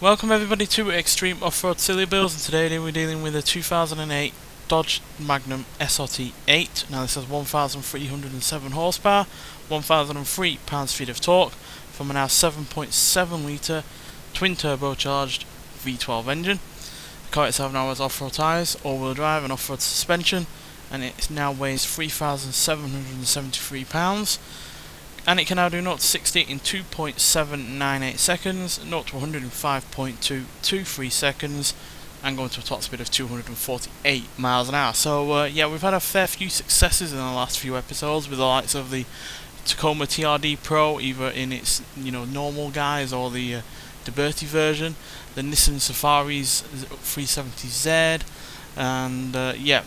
Welcome everybody to Extreme Off-Road Silly Bills, and today we're dealing with a 2008 Dodge Magnum SRT-8. Now this has 1,307 horsepower, 1,003 pounds-feet of torque from a now 7.7 litre twin turbocharged V12 engine. The car itself now has off-road tyres, all-wheel drive and off-road suspension, and it now weighs 3,773 pounds. And it can now do 0 to 60 in 2.798 seconds, 0 to 105.223 seconds, and going to a top speed of 248 miles an hour. So yeah, we've had a fair few successes in the last few episodes with the likes of the Tacoma TRD Pro, either in its normal guise or the Bertie version, the Nissan Safari's 370Z, and yeah.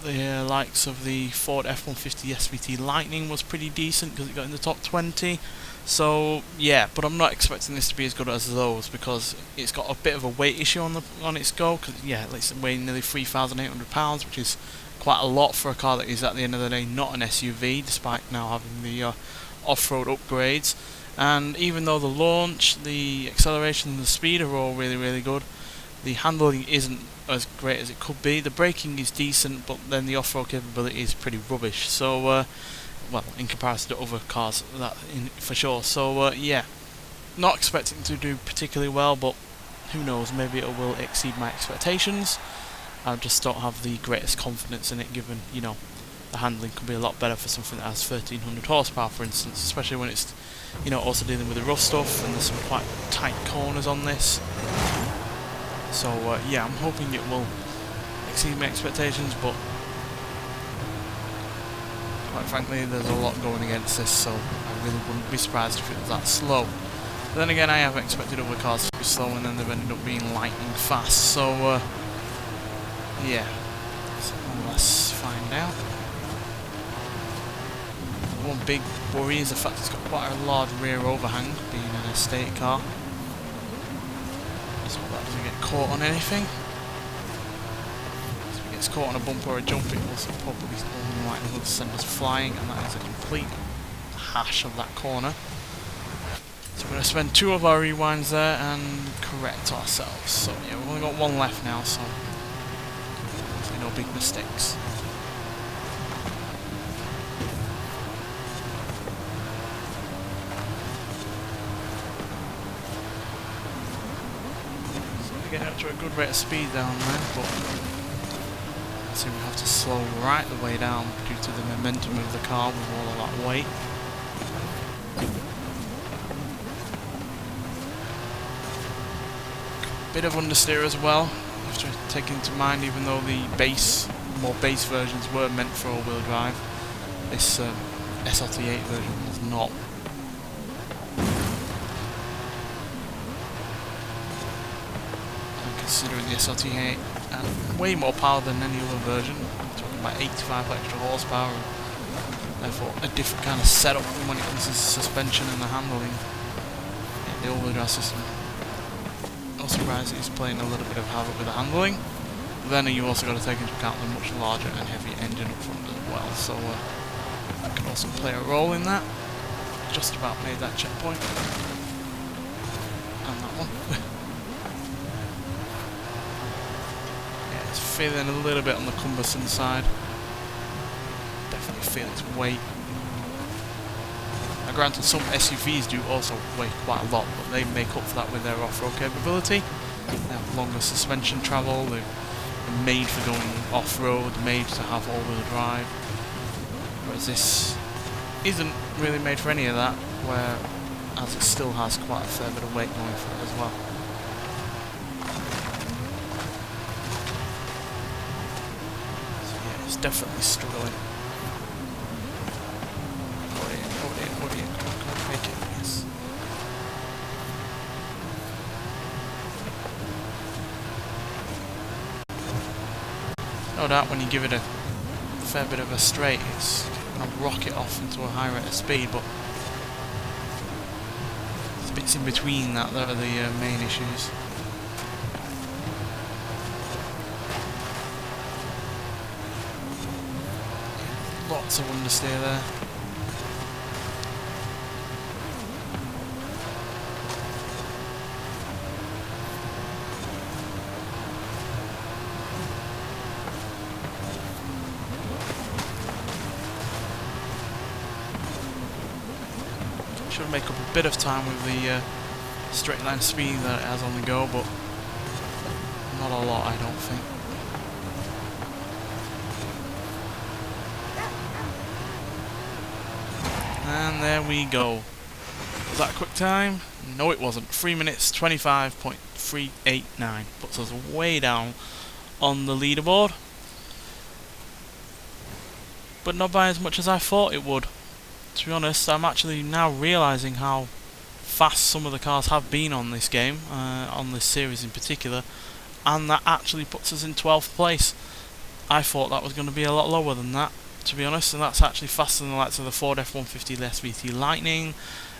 The likes of the Ford F-150 SVT Lightning was pretty decent because it got in the top 20. So yeah, but I'm not expecting this to be as good as those because it's got a bit of a weight issue on its go. Because yeah, it's weighing nearly 3,800 pounds, which is quite a lot for a car that is at the end of the day not an SUV, despite now having the off-road upgrades. And even though the launch, the acceleration, and the speed are all really good, the handling isn't as great as it could be. The braking is decent, but then the off-road capability is pretty rubbish. So, well, in comparison to other cars, for sure. So, yeah, not expecting to do particularly well, but who knows? Maybe it will exceed my expectations. I just don't have the greatest confidence in it, given the handling could be a lot better for something that has 1,300 horsepower, for instance. Especially when it's also dealing with the rough stuff, and there's some quite tight corners on this. So yeah, I'm hoping it will exceed my expectations, but quite frankly there's a lot going against this, so I really wouldn't be surprised if it was that slow. But then again, I haven't expected other cars to be slow, and then they've ended up being lightning fast, so yeah, so let's find out. One big worry is the fact it's got quite a large rear overhang, being an estate car. So that doesn't get caught on anything. So if it gets caught on a bump or a jump, it will probably will send us flying, and that is a complete hash of that corner. So we're going to spend 2 of our rewinds there and correct ourselves. So yeah, we've only got 1 left now, so hopefully no big mistakes. Getting up to a good rate of speed down there, but so we have to slow right the way down due to the momentum of the car with all of that weight. Bit of understeer as well. You have to take into mind, even though the more base versions were meant for all-wheel drive, this SRT-8 version was not. Considering the SRT-8 had way more power than any other version, we're talking about 85 extra horsepower, and therefore a different kind of setup when it comes to suspension and the handling. Yeah, the all-wheel drive system, no surprise, it's playing a little bit of havoc with the handling. But then you also got to take into account the much larger and heavier engine up front as well, so that can also play a role in that. Just about made that checkpoint, and that one. Feeling a little bit on the cumbersome side. Definitely feel its weight. Now granted, some SUVs do also weigh quite a lot, but they make up for that with their off-road capability. They have longer suspension travel, they're made for going off-road, made to have all-wheel drive. Whereas this isn't really made for any of that, whereas it still has quite a fair bit of weight going for it as well. Definitely struggling. Hold it, come on, make it, yes. No doubt when you give it a fair bit of a straight, it's going to rocket off into a high rate of speed, but there's bits in between that are the main issues. Lots of understeer there. should make up a bit of time with the straight line speed that it has on the go, but not a lot, I don't think. And there we go. Was that a quick time? No, it wasn't. 3 minutes 25.389. Puts us way down on the leaderboard. But not by as much as I thought it would. To be honest, I'm actually now realising how fast some of the cars have been on this game, on this series in particular, and that actually puts us in 12th place. I thought that was going to be a lot lower than that, to be honest, and that's actually faster than the likes of the Ford F-150 SVT Lightning,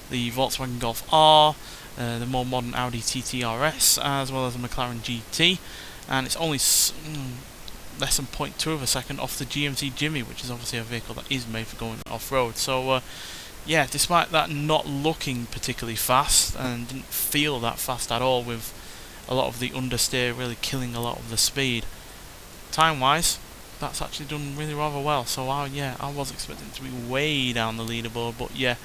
the Volkswagen Golf R, the more modern Audi TT RS, as well as the McLaren GT, and it's only less than 0.2 of a second off the GMC Jimmy, which is obviously a vehicle that is made for going off-road. So yeah, despite that not looking particularly fast, and didn't feel that fast at all, with a lot of the understeer really killing a lot of the speed, time-wise, that's actually done really rather well. So yeah, I was expecting it to be way down the leaderboard, but yeah,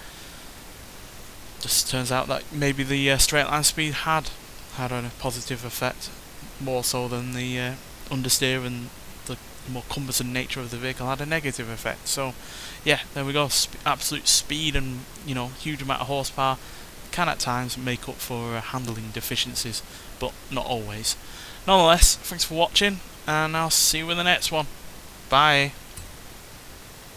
just turns out that maybe the straight line speed had a positive effect, more so than the understeer and the more cumbersome nature of the vehicle had a negative effect. So yeah, there we go. Absolute speed and, you know, huge amount of horsepower can at times make up for handling deficiencies, but not always. Nonetheless, thanks for watching, and I'll see you in the next one. Bye.